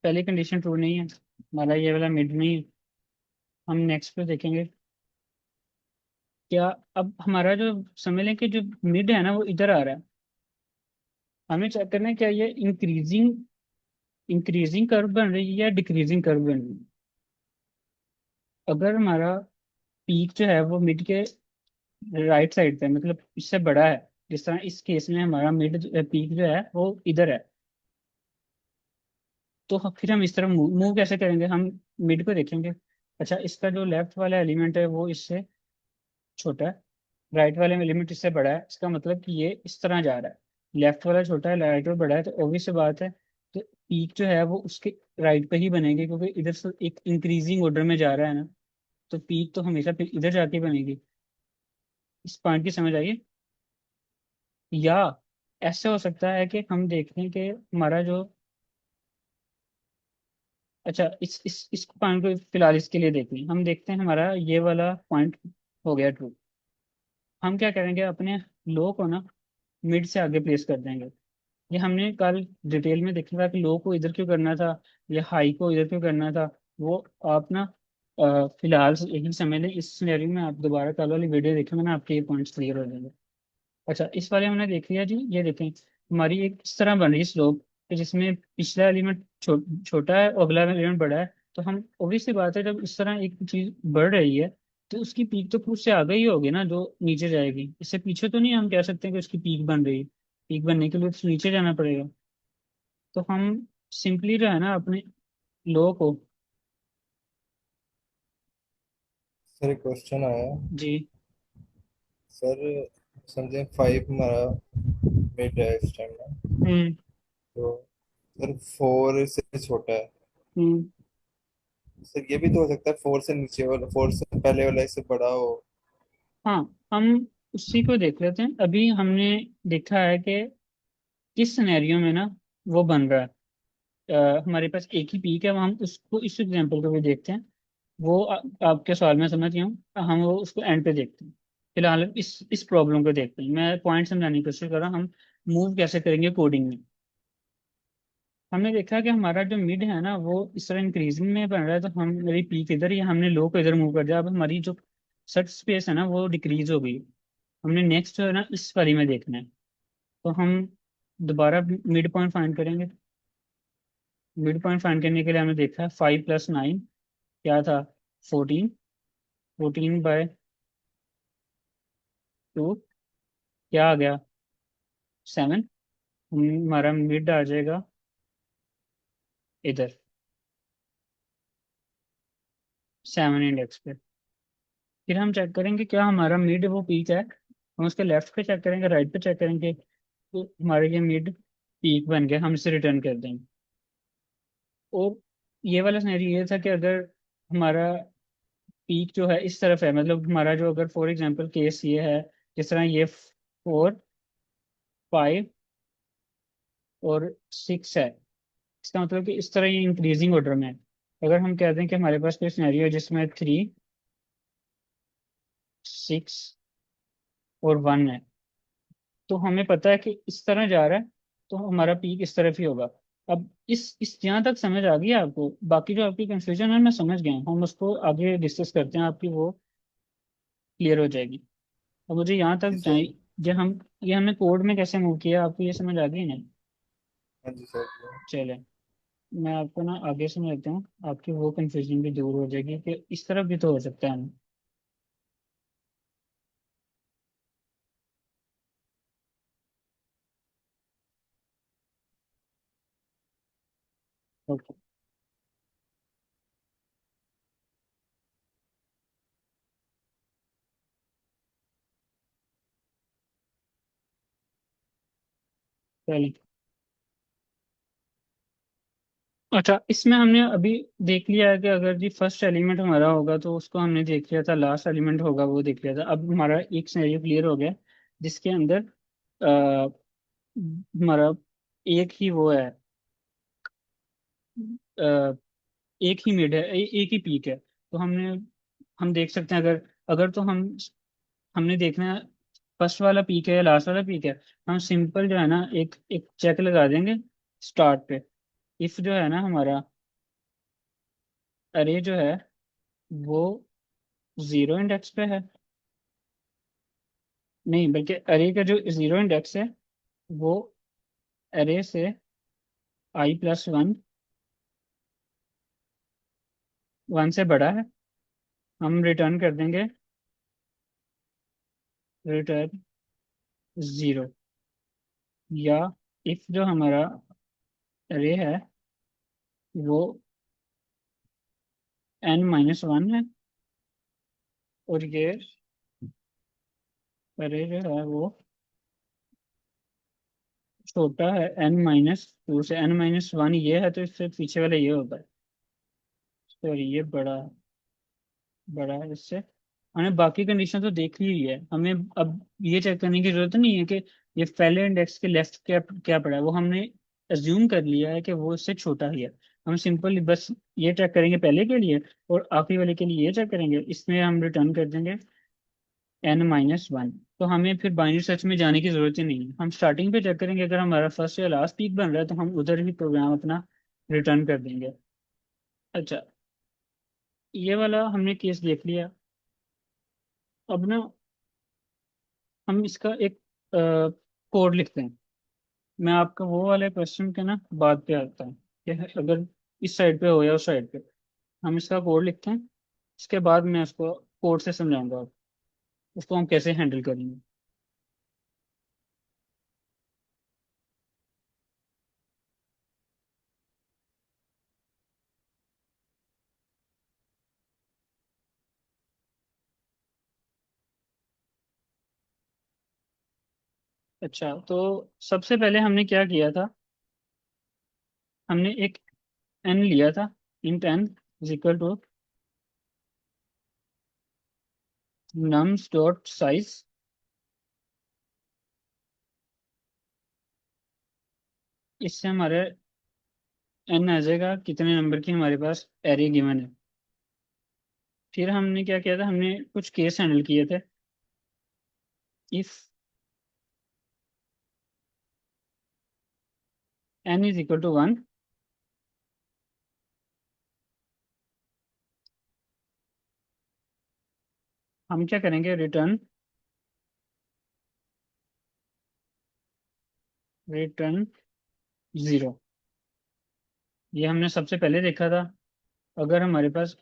पहली कंडीशन ट्रू नहीं है, हमारा ये वाला मिड नहीं है। हम नेक्स्ट पे देखेंगे क्या। अब हमारा जो समझ लें कि जो मिड है ना वो इधर आ रहा है। हमें चेक करना है क्या ये इंक्रीजिंग इंक्रीजिंग कर्व बन रही है या डिक्रीजिंग कर्व बन रही है। अगर हमारा पीक जो है वो मिड के राइट साइड पे, मतलब इससे बड़ा है, जिस तरह इस केस में हमारा मिड पीक जो है वो इधर है, तो फिर हम इस तरह मूव कैसे करेंगे? हम मिड को देखेंगे। अच्छा, इसका जो लेफ्ट वाला एलिमेंट है वो इससे छोटा है, राइट वाले एलिमेंट इससे बड़ा है, इसका मतलब कि ये इस तरह जा रहा है। लेफ्ट वाला छोटा है, राइट वाला बड़ा है, तो ऑब्वियस सी बात है तो पीक जो है वो उसके राइट पे ही बनेगी, क्योंकि इधर से एक इंक्रीजिंग ऑर्डर में जा रहा है ना। तो पीक तो हमेशा फिर इधर जाके बनेगी। इस पॉइंट की समझ आइए। या ऐसे हो सकता है कि हम देखते हैं कि हमारा जो अच्छा, इस पॉइंट को फिलहाल इसके लिए देखते हैं। हम देखते हैं हमारा ये वाला पॉइंट हो गया ट्रू। हम क्या करेंगे, अपने लो को ना मिड से आगे प्लेस कर देंगे। ये हमने कल डिटेल में देखा था कि लो को इधर क्यों करना था, या हाई को इधर क्यों करना था। वो आप ना फिलहाल यही समझ लें। इस सिनेरियो में आप दोबारा कल वाली वीडियो देखेंगे ना, आपके ये पॉइंट्स क्लियर हो जाएंगे। अच्छा, इस वाले हमने देख लिया जी। ये देखें, हमारी एक इस तरह बन रही है स्लोप कि जिसमें पिछला एलिमेंट छोटा है और अगला एलिमेंट बड़ा है। तो हम ऑब्वियस सी बात है, जब इस तरह एक चीज बढ़ रही है तो उसकी पीक तो खुद से आगे ही होगी ना, जो नीचे जाएगी। इससे पीछे तो नहीं हम कह सकते कि उसकी पीक बन रही है। पीक बनने के लिए तो नीचे जाना पड़ेगा। तो हम सिंपली जो है ना अपने लो को। सर एक क्वेश्चन आया। जी। सर समझे 5 हमारा मिड है इस टाइम ना, हम्म। तो सर 4 से छोटा है। हम्म। सर ये भी तो हो सकता है 4 से नीचे वाला, 4 से पहले वाला इससे बड़ा हो। हाँ, हम उसी को देख लेते हैं। अभी हमने देखा है कि किस सिनेरियो में ना वो बन रहा है। हमारे पास एक ही पीक है। हम उसको इस एग्जांपल को भी देखते हैं। वो आपके सवाल में समझ गया हूँ। हम वो उसको एंड पे देखते हैं। फिलहाल इस प्रॉब्लम को देखते हैं। मैं पॉइंट समझाने की कोशिश कर रहा हूँ। हम मूव कैसे करेंगे कोडिंग में। हमने देखा कि हमारा जो मिड है ना वो इस तरह इंक्रीजिंग में बन रहा है। तो हम मेरी पीक इधर, या हमने लो को इधर मूव कर दिया। अब हमारी जो सर्च स्पेस है ना वो डिक्रीज हो गई। हमने नेक्स्ट जो है ना इस वाली में देखना है। तो हम दोबारा मिड पॉइंट फाइंड करेंगे। मिड पॉइंट फाइंड करने के लिए हमने देखा 5 + 9 क्या था, 14। 14/2 क्या आ गया, 7। हमारा मिड आ जाएगा इधर, 7 इंडेक्स पे। फिर हम चेक करेंगे क्या हमारा मिड वो पीक है। हम उसके लेफ्ट पे चेक करेंगे, राइट पे चेक करेंगे। तो हमारे ये मिड पीक बन गया, हम इसे रिटर्न कर देंगे। और ये वाला सिनेरियो ये था कि अगर हमारा पीक जो है इस तरफ है, मतलब हमारा जो, अगर फॉर एग्जांपल केस ये है, जिस तरह ये 4, 5 और 6 है। इसका मतलब कि इस तरह ये इंक्रीजिंग ऑर्डर में है। अगर हम कहते हैं कि हमारे पास कोई सिनेरियो है जिसमें 3, 6 और 1 है, तो हमें पता है कि इस तरह जा रहा है, तो हमारा पीक इस तरफ ही होगा। अब इस यहाँ तक समझ आ गई है आपको। बाकी जो आपकी कंफ्यूजन है मैं समझ गया हूँ। हम उसको आगे डिस्कस करते हैं, आपकी वो क्लियर हो जाएगी। अब मुझे यहाँ तक जी जाए। सर। ये हमने कोड में कैसे मूव किया, आपको ये समझ आ गई ना। हाँ जी सर। चले, मैं आपको ना आगे समझाता हूँ। आपकी वो कंफ्यूजन भी दूर हो जाएगी कि इस तरफ भी तो हो सकता है। ओके, चलिए। अच्छा, इसमें हमने अभी देख लिया है कि अगर जी फर्स्ट एलिमेंट हमारा होगा तो उसको हमने देख लिया था, लास्ट एलिमेंट होगा वो देख लिया था। अब हमारा एक सिनेरियो क्लियर हो गया जिसके अंदर आ, हमारा एक ही वो है, अ, एक ही मिड है, एक ही पीक है। तो हम देख सकते हैं, अगर अगर तो हमने देखना है फर्स्ट वाला पीक है या लास्ट वाला पीक है। हम सिंपल जो है ना एक एक चेक लगा देंगे स्टार्ट पे। इफ जो है ना हमारा अरे जो है वो 0 इंडेक्स पे है, नहीं बल्कि अरे का जो 0 इंडेक्स है वो अरे से i+1, 1 से बड़ा है, हम रिटर्न कर देंगे रिटर्न 0। या इफ जो हमारा अरे है वो n-1 है, और ये अरे जो है वो छोटा है n-2 से। n-1 ये है, तो इससे पीछे वाला ये होगा। सॉरी, ये बड़ा बड़ा है इससे। हमने बाकी कंडीशन तो देख ली है। हमें अब ये चेक करने की जरूरत नहीं है कि ये पहले इंडेक्स के लेफ्ट क्या क्या पड़ा है। वो हमने अज्यूम कर लिया है कि वो इससे छोटा ही है। हम सिंपल बस ये चेक करेंगे पहले के लिए, और आखिरी वाले के लिए ये चेक करेंगे, इसमें हम रिटर्न कर देंगे n-1। तो हमें फिर बाइनरी सर्च में जाने की जरूरत ही नहीं है, हम स्टार्टिंग पे चेक करेंगे, अगर हमारा फर्स्ट या लास्ट पीक बन रहा है तो हम उधर ही प्रोग्राम अपना रिटर्न कर देंगे। अच्छा, ये वाला हमने केस देख लिया। अब ना हम इसका एक कोड लिखते हैं। मैं आपका वो वाले क्वेश्चन के ना बाद पे आता हूँ कि अगर इस साइड पे हो या उस साइड पे, हम इसका कोड लिखते हैं। इसके बाद मैं उसको कोड से समझाऊंगा आप उसको हम कैसे हैंडल करेंगे। अच्छा, तो सबसे पहले हमने क्या किया था, हमने एक एन लिया था, int N is equal to nums dot size. इससे हमारे एन आ जाएगा कितने नंबर की हमारे पास एरे गिवन है। फिर हमने क्या किया था, हमने कुछ केस हैंडल किए थे। If N is equal to 1, हम क्या करेंगे, रिटर्न रिटर्न 0। ये हमने सबसे पहले देखा था। अगर हमारे पास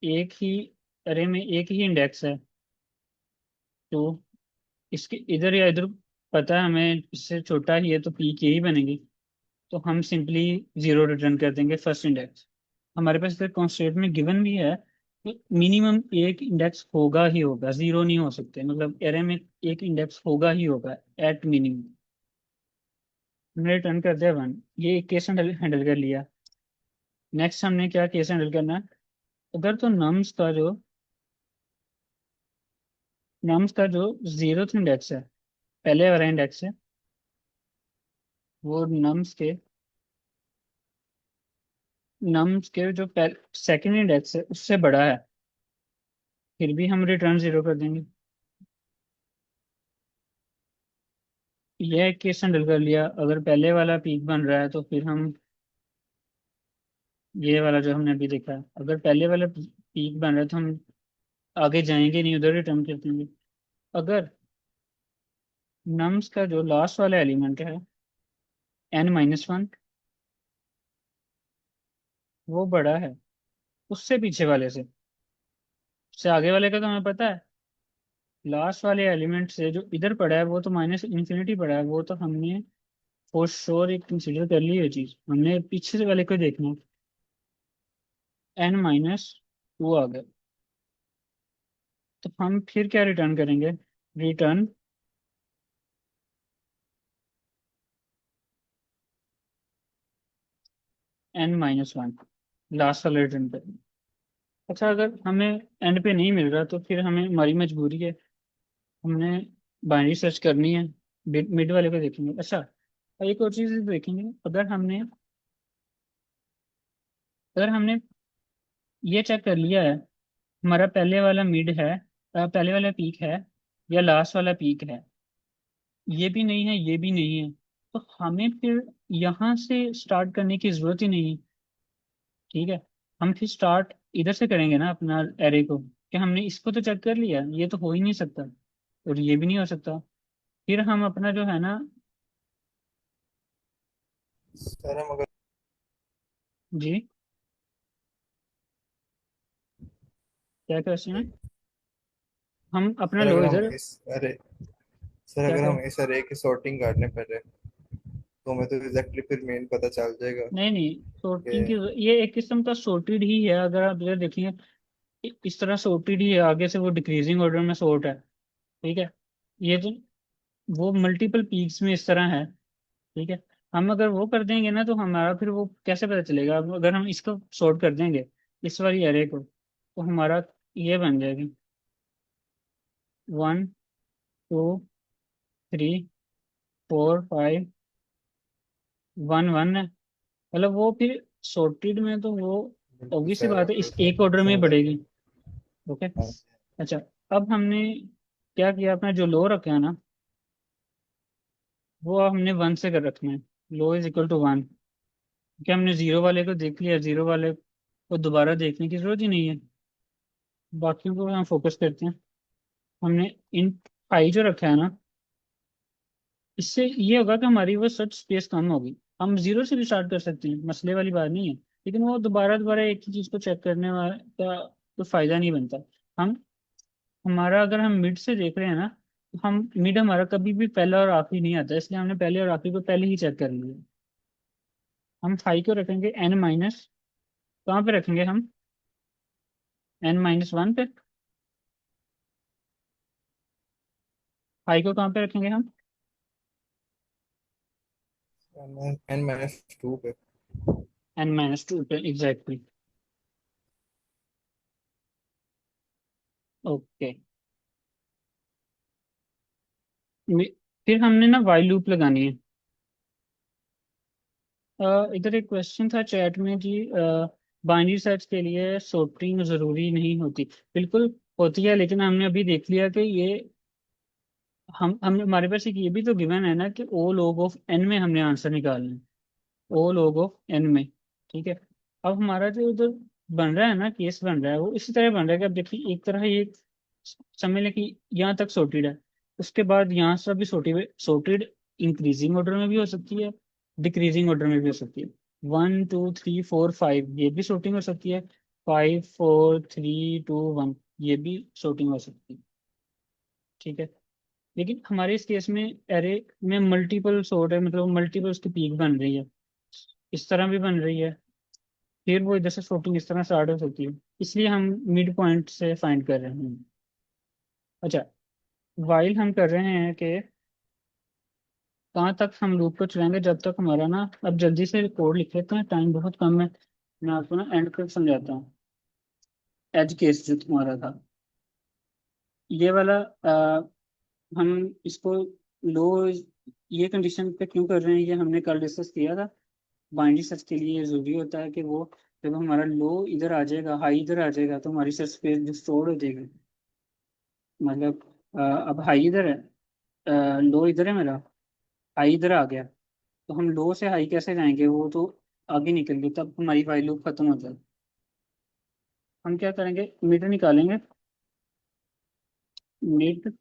एक ही अरे में एक ही इंडेक्स है, तो इसके इधर या इधर पता है हमें इससे छोटा ही है तो पी के ही बनेगी। तो हम सिंपली 0 रिटर्न कर देंगे फर्स्ट इंडेक्स। हमारे पास इधर कॉन्स्टेंट में गिवन भी है कि मिनिमम एक इंडेक्स होगा ही होगा, 0 नहीं हो सकते, मतलब एरे में एक इंडेक्स होगा ही होगा एट मिनिमम। हमने रिटर्न कर दिया 1, ये एक केस हैंडल हैंडल कर लिया। नेक्स्ट हमने क्या केस हैंडल करना है, अगर तो नम्स का जो 0th इंडेक्स है, पहले वाला इंडेक्स है, वो नम्स के जो सेकंड इंडेक्स है उससे बड़ा है, फिर भी हम रिटर्न 0 कर देंगे। यह केस हैंडल कर लिया। अगर पहले वाला पीक बन रहा है तो फिर हम ये वाला जो हमने अभी देखा है, अगर पहले वाला पीक बन रहा है तो हम आगे जाएंगे नहीं, उधर रिटर्न कर देंगे। अगर नम्स का जो लास्ट वाला एलिमेंट है n-1, वो बड़ा है उससे पीछे वाले से, उससे आगे वाले का तो हमें पता है। लास्ट वाले एलिमेंट से जो इधर पड़ा है वो तो माइनस इन्फिनिटी पड़ा है, वो तो हमने फॉर श्योर एक कंसिडर कर ली है चीज, हमने पीछे से वाले को देखना। n-2 आ गए, तो हम फिर क्या रिटर्न करेंगे, रिटर्न n-1, लास्ट वाला रिटर्न करेंगे। अच्छा, अगर हमें एंड पे नहीं मिल रहा तो फिर हमें हमारी मजबूरी है, हमने बाइनरी सर्च करनी है, मिड मिड वाले को देखेंगे। अच्छा, और एक और चीज़ देखेंगे, अगर हमने ये चेक कर लिया है हमारा पहले वाला मिड है, पहले वाला पीक है या लास्ट वाला पीक है, ये भी नहीं है ये भी नहीं है, तो हमें फिर यहाँ से स्टार्ट करने की जरूरत ही नहीं है। ठीक है, हम फिर स्टार्ट इधर से करेंगे ना अपना एरे को, कि हमने इसको तो चेक कर लिया, ये तो हो ही नहीं सकता और ये भी नहीं हो सकता। फिर हम अपना जो है ना, सर हम अगर जी क्या क्वेश्चन है, हम अपना सर लो अगर हम इधर। इस अरे सर क्या अगर क्या हम इस अरे की सॉर्टिंग काटने पहले, तो हमें तो एग्जैक्टली फिर मेन पता चल जाएगा नहीं नहीं, सॉर्टिंग की कि ये एक किस्म का सॉर्टेड ही है, अगर आप इधर देखेंगे इस तरह सॉर्टेड ही है, आगे से वो डिक्रीजिंग ऑर्डर में सॉर्ट है। ठीक है, ये तो वो मल्टीपल पीक्स में इस तरह है। ठीक है, हम अगर वो कर देंगे ना तो हमारा फिर वो कैसे पता चलेगा, अब अगर हम इसको सॉर्ट कर देंगे इस वाली एरे को, तो हमारा ये बन जाएगी 1 2 3 4 5 1 1 है, मतलब वो फिर सॉर्टेड में तो वो बिल्कुल ऑब्वियस सी बात है, सही है इस सर, एक ऑर्डर में ही समझे। बढ़ेगी। ओके। हाँ जी। अच्छा, अब हमने क्या किया, अपना जो लो रखा है ना, वो हमने वन से कर रखना है। लो इज इक्वल टू वन। क्या हमने जीरो वाले को देख लिया, जीरो वाले को दोबारा देखने की जरूरत ही नहीं है। बाकियों को हम फोकस करते हैं। हमने इन पाई जो रखा है ना, इससे ये होगा कि हमारी वो सर्च स्पेस कम होगी। हम जीरो से भी स्टार्ट कर सकते हैं, मसले वाली बात नहीं है। लेकिन वो दोबारा दोबारा एक ही चीज को चेक करने का तो फायदा नहीं बनता। हम हमारा अगर हम मिड से देख रहे हैं ना, तो हम मिड हमारा कभी भी पहला और आखिरी नहीं आता, इसलिए हमने पहले और आखिरी को पहले ही चेक कर लिया। हम फाइव को रखेंगे एन माइनस, कहाँ पे रखेंगे हम, एन माइनस वन पे। फाइव को कहाँ पे रखेंगे हम, एन माइनस टू पे। एन माइनस टू पे, एग्जैक्टली। ओके। फिर हमने ना वाइल लूप लगानी है। इधर एक क्वेश्चन था चैट में कि बाइनरी सर्च के लिए सॉर्टिंग जरूरी नहीं होती। बिल्कुल होती है, लेकिन हमने अभी देख लिया कि ये हम हमारे पास एक ये भी तो गिवन है ना कि ओ लॉग ऑफ एन में हमने आंसर निकालना है। ओ लॉग ऑफ एन में। ठीक है। अब हमारा जो उधर बन रहा है ना, केस बन रहा है, वो इसी तरह बन रहा है कि अब देखिए, एक तरह ये समझ लें कि यहाँ तक सॉर्टेड है। उसके बाद यहाँ से भी सॉर्टेड सॉर्टेड इंक्रीजिंग ऑर्डर में भी हो सकती है, डिक्रीजिंग ऑर्डर में भी हो सकती है। One two three four five ये भी सॉर्टिंग हो सकती है। Five four three two one ये भी सॉर्टिंग हो सकती है। ठीक है। लेकिन हमारे इस केस में एरे में मल्टीपल सॉर्ट है, मतलब मल्टीपल उसकी पीक बन रही है, इस तरह भी बन रही है। फिर वो इधर से सॉर्टिंग इस तरह स्टार्ट हो सकती है। इसलिए हम मिड पॉइंट से फाइंड कर रहे हैं। अच्छा, वाइल हम कर रहे हैं कि कहाँ तक हम लूप को चलाएंगे, जब तक हमारा ना, अब जल्दी से कोड लिख लेते हैं, टाइम बहुत कम है। मैं आपको ना एंड कर समझाता हूँ। एज केस जो तुम्हारा था, ये वाला हम इसको लो, ये कंडीशन पे क्यों कर रहे हैं, ये हमने कल डिस्कस किया था। बाइनरी सर्च के लिए ये जरूरी होता है कि वो जब हमारा लो इधर आ जाएगा, हाई इधर आ जाएगा, तो हमारी सर्च स्पेस जो स्टोर हो जाएगी। मतलब अब हाई इधर है, लो इधर है मेरा, हाई इधर आ गया। तो हम लो से हाई कैसे जाएंगे, वो तो आगे निकल गए, तब हमारी वाइल लूप खत्म हो जाए। हम क्या करेंगे, मिड निकालेंगे। Mid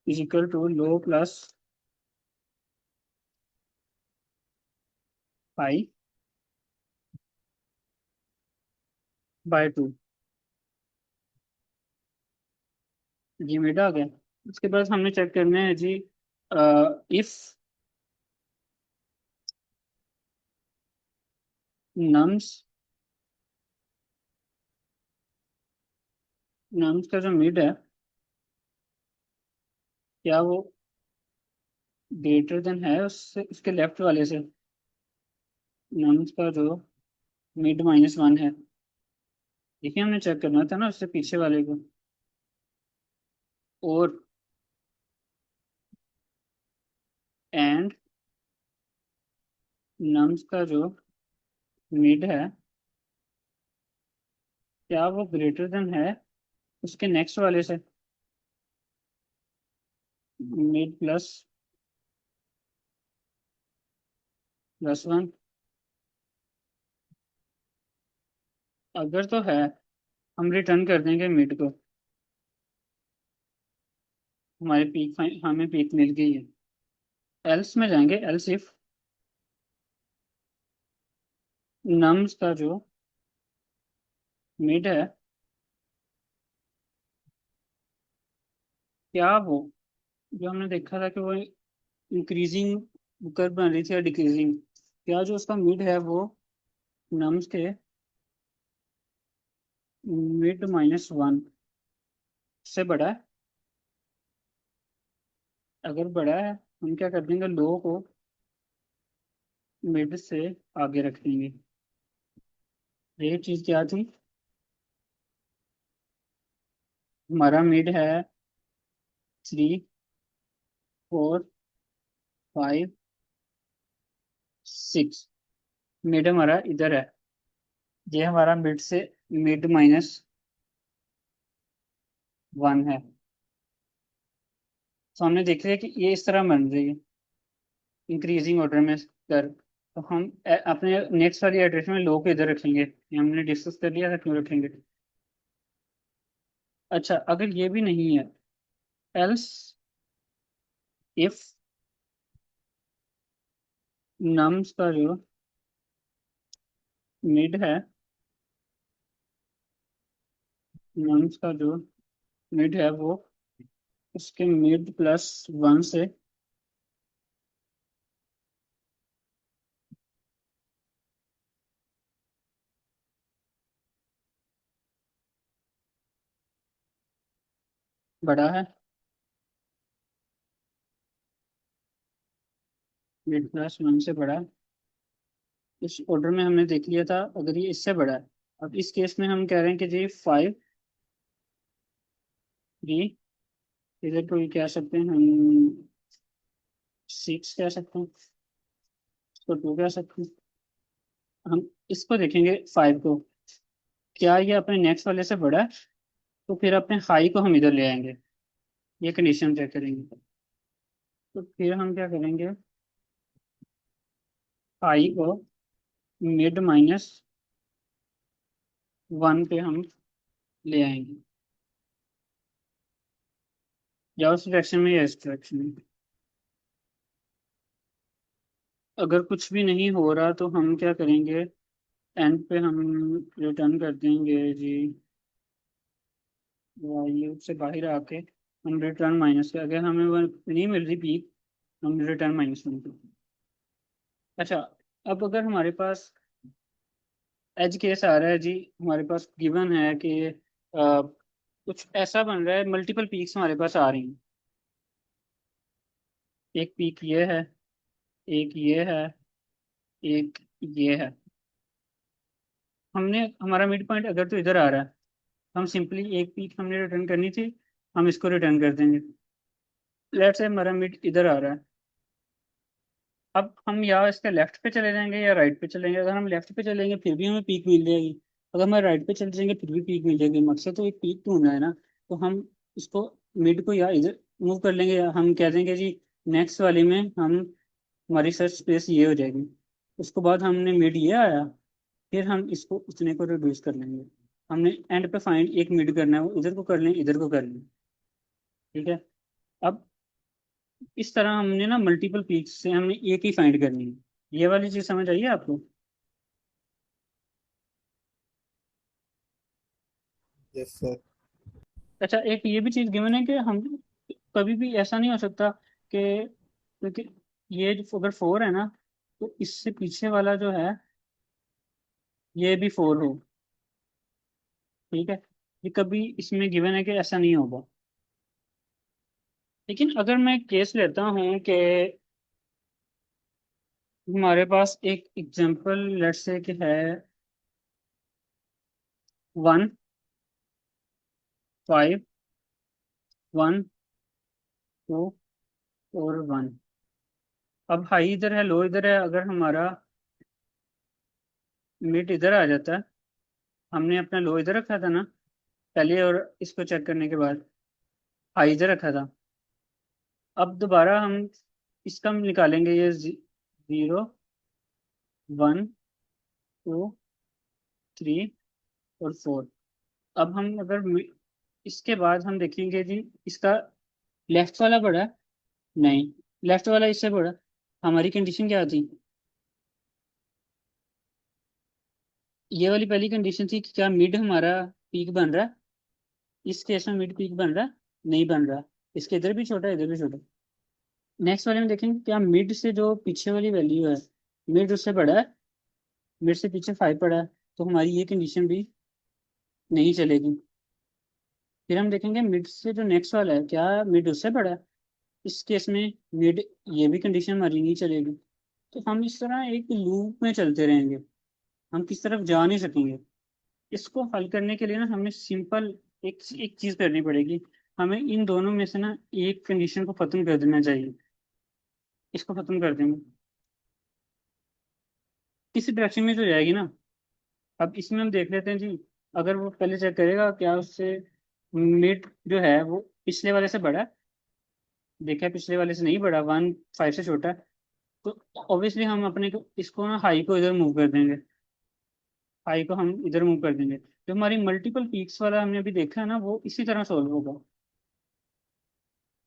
is equal to low plus high by two. ये मिड आ गया। उसके बाद हमने चेक करना है जी, इफ नम्स नम्स का जो मिड है, क्या वो ग्रेटर देन है उससे, उसके लेफ्ट वाले से। नम्स का जो मिड माइनस वन है, देखिए हमने चेक करना था ना उससे पीछे वाले को। और एंड नम्स का जो मिड है, क्या वो ग्रेटर देन है उसके नेक्स्ट वाले से, मिड प्लस प्लस वन। अगर तो है, हम रिटर्न कर देंगे मिड को। हमारे पीक, हमें पीक मिल गई है। एल्स में जाएंगे, एल्स इफ नम्स का जो मिड है, क्या वो जो हमने देखा था कि वो इंक्रीजिंग कर्व बन रही थी या डिक्रीजिंग, क्या जो उसका मिड है वो नम्स के मिड माइनस वन से बड़ा है। अगर बड़ा है, हम क्या कर देंगे, लो को मिड से आगे रख देंगे। ये चीज क्या थी, हमारा मिड है three four five six. Mid हमारा इधर है, ये हमारा मिड से मिड -1 है। तो हमने देख लिया कि ये इस तरह बन रही है इंक्रीजिंग ऑर्डर में कर। तो हम अपने नेक्स्ट वाली एड्रेस में लो को इधर रखेंगे, ये हमने डिस्कस कर लिया था क्यों रखेंगे। अच्छा, अगर ये भी नहीं है, एल्स इफ नम्स का जो मिड है, नम्स का जो मिड है वो उसके मिड +1 से बड़ा है, मिड +1 से बड़ा है। इस ऑर्डर में हमने देख लिया था अगर ये इससे बड़ा है। अब इस केस में हम कह रहे हैं कि जी 5 3, इधर को ये कह सकते हैं हम 6 कह सकते हैं, इसको 2 कह सकते हैं। हम इसको देखेंगे 5 को, क्या ये अपने नेक्स्ट वाले से बड़ा है, तो फिर अपने हाई को हम इधर ले आएंगे, ये कंडीशन चेक करेंगे। तो फिर हम क्या करेंगे, हाई को मिड -1 पे हम ले आएंगे, या उस डायरेक्शन में या इस डायरेक्शन में। अगर कुछ भी नहीं हो रहा तो हम क्या करेंगे, एंड पे हम रिटर्न कर देंगे जी, वाई से बाहर आके हम रिटर्न माइनस के, अगर हमें वो नहीं मिल रही पीक, हम रिटर्न -1 कर देंगे। अच्छा, अब अगर हमारे पास एज केस आ रहा है जी, हमारे पास गिवन है कि कुछ ऐसा बन रहा है, मल्टीपल पीक्स हमारे पास आ रही हैं। एक पीक ये है, एक ये है, एक ये है। हमने हमारा मिड पॉइंट अगर तो इधर आ रहा है, हम सिंपली एक पीक हमने रिटर्न करनी थी, हम इसको रिटर्न कर देंगे। लेट्स से हमारा मिड इधर आ रहा है। अब हम या इसके लेफ्ट पे चले जाएंगे या राइट पे चलेंगे। अगर हम लेफ्ट पे चलेंगे फिर भी हमें पीक मिल जाएगी, अगर हम राइट पे चले जाएंगे फिर भी पीक मिल जाएगी। मकसद तो एक पीक ढूंढना है ना। तो हम इसको मिड को या इधर मूव कर लेंगे, या हम कह देंगे जी नेक्स्ट वाले में हम हमारी सर्च स्पेस ये हो जाएगी। उसके बाद हमने मिड ये आया, फिर हम इसको उतने को रिड्यूस कर लेंगे। हमने एंड पे फाइंड एक मिड करना है, वो इधर को कर लें इधर को कर लें। ठीक है। अब इस तरह हमने ना मल्टीपल पीक्स से हमने एक ही फाइंड करनी है। ये वाली चीज समझ आई है आपको। Yes sir. अच्छा, एक ये भी चीज गिवन है कि हम कभी भी ऐसा नहीं हो सकता कि, क्योंकि ये जो अगर 4 है ना, तो इससे पीछे वाला जो है ये भी 4 हो। ठीक है। ये कभी इसमें गिवन है कि ऐसा नहीं होगा। लेकिन अगर मैं केस लेता हूँ कि हमारे पास एक एग्जांपल लेट्स से कि है 1 5 1 2 और 1। अब हाई इधर है लो इधर है, अगर हमारा मिड इधर आ जाता है, हमने अपना लो इधर रखा था ना पहले, और इसको चेक करने के बाद हाई इधर रखा था। अब दोबारा हम इसका हम निकालेंगे, ये 0 1 2 3 और 4। अब हम अगर इसके बाद हम देखेंगे जी, इसका लेफ्ट वाला बड़ा है? नहीं, लेफ्ट वाला इससे बड़ा। हमारी कंडीशन क्या थी, ये वाली पहली कंडीशन थी कि क्या मिड हमारा पीक बन रहा है। इस केस में मिड पीक बन रहा है? नहीं बन रहा। इसके इधर भी छोटा है इधर भी छोटा। नेक्स्ट वाले में देखेंगे क्या मिड से जो पीछे वाली वैल्यू है, मिड उससे बड़ा है, मिड से पीछे 5 पड़ा है, तो हमारी ये कंडीशन भी नहीं चलेगी। फिर हम देखेंगे मिड से जो नेक्स्ट वाला है क्या मिड उससे बड़ा है, इस केस में मिड, ये भी कंडीशन हमारी नहीं चलेगी। तो हम इस तरह एक लूप में चलते रहेंगे, हम किस तरफ जा नहीं सकेंगे। इसको हल करने के लिए ना हमें सिंपल एक एक चीज करनी पड़ेगी। हमें इन दोनों में से ना एक कंडीशन को खत्म कर देना चाहिए। इसको खत्म कर देंगे। इसी डायरेक्शन में तो जाएगी ना। अब इसमें हम देख लेते हैं जी। अगर वो पहले चेक करेगा क्या उससे मिड जो है वो पिछले वाले से बड़ा है। देखा है पिछले वाले से नहीं बड़ा, 1.5 से छोटा है। तो ऑब्वियसली हम अपने को इसको ना हाई को इधर मूव कर देंगे। हाई को हम इधर मूव कर देंगे। जो हमारी मल्टीपल पीक्स वाला हमने अभी देखा है ना, वो इसी तरह सॉल्व होगा।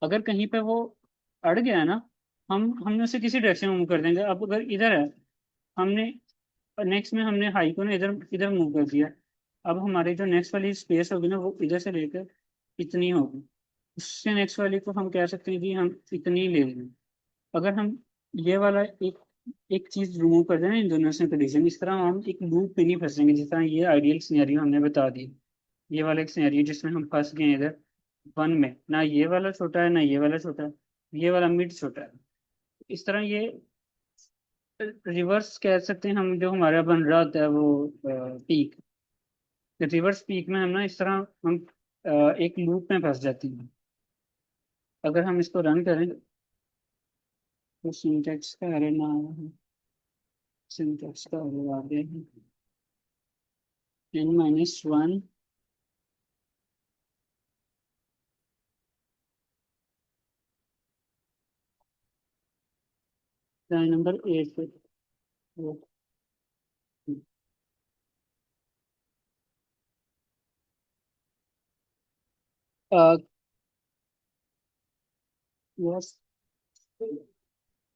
अगर कहीं पे वो अड़ गया है ना, हमने उसे किसी डायरेक्शन में मूव कर देंगे। अब अगर इधर है, हमने नेक्स्ट में हमने हाई को ना इधर इधर मूव कर दिया। अब हमारी जो नेक्स्ट वाली स्पेस होगी ना, वो इधर से लेकर इतनी होगी। उससे नेक्स्ट वाली को हम कह सकते हैं कि हम इतनी ले लें। अगर हम ये वाला एक एक चीज रिमूव कर दें ना इन दोनों से कंडीशन, इस तरह हम एक लूप में नहीं फंसेंगे। जिस तरह ये आइडियल सिनेरियो हमने बता दी, ये वाला एक सिनेरियो जिसमें हम फंस गए हैं इधर वन में, ना ये वाला छोटा है ना ये वाला छोटा है, ये वाला मिड छोटा है। इस तरह ये रिवर्स कह सकते हैं हम। जो हमारा बन रहा होता है वो पीक, रिवर्स पीक में हम ना इस तरह हम एक लूप में फंस जाते हैं। अगर हम इसको रन करें तो सिंटेक्स का एरर ना आया। सिंटेक्स का एरर आ गया है। n-1 लाइन नंबर 8 पे। यस,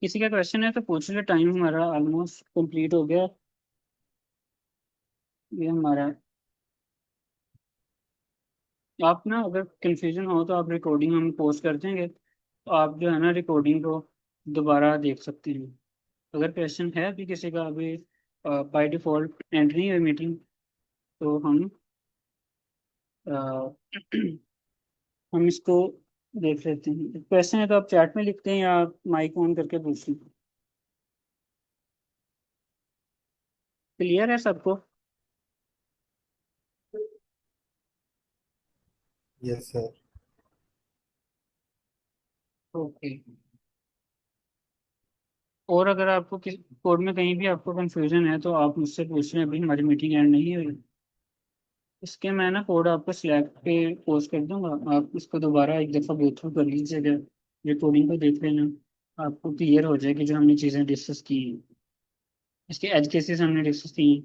किसी का क्वेश्चन है तो पूछ ले। टाइम हमारा ऑलमोस्ट कंप्लीट हो गया। ये हमारा, आप ना अगर कंफ्यूजन हो तो आप रिकॉर्डिंग हम पोस्ट कर देंगे, तो आप जो है ना रिकॉर्डिंग को दोबारा देख सकते हैं। अगर क्वेश्चन है अभी किसी का, अभी बाय डिफॉल्ट एंड नहीं हुई मीटिंग, तो अ, हम इसको देख लेते हैं। क्वेश्चन है तो आप चैट में लिखते हैं या माइक ऑन करके पूछते हैं। क्लियर है सबको? Yes sir. ओके। और अगर आपको किस कोड में कहीं भी आपको कंफ्यूजन है तो आप मुझसे पूछ लें। अभी हमारी मीटिंग एंड नहीं हुई। इसके मैं ना कोड आपको स्लैक पे पोस्ट कर दूंगा। आप इसको दोबारा एक दफ़ा गो थ्रू कर लीजिएगा। रिकॉर्डिंग को देख लेना, आपको क्लियर हो जाएगी जो हमने चीज़ें डिस्कस की हैं। इसके एज केसेस हमने डिस्कस की हैं।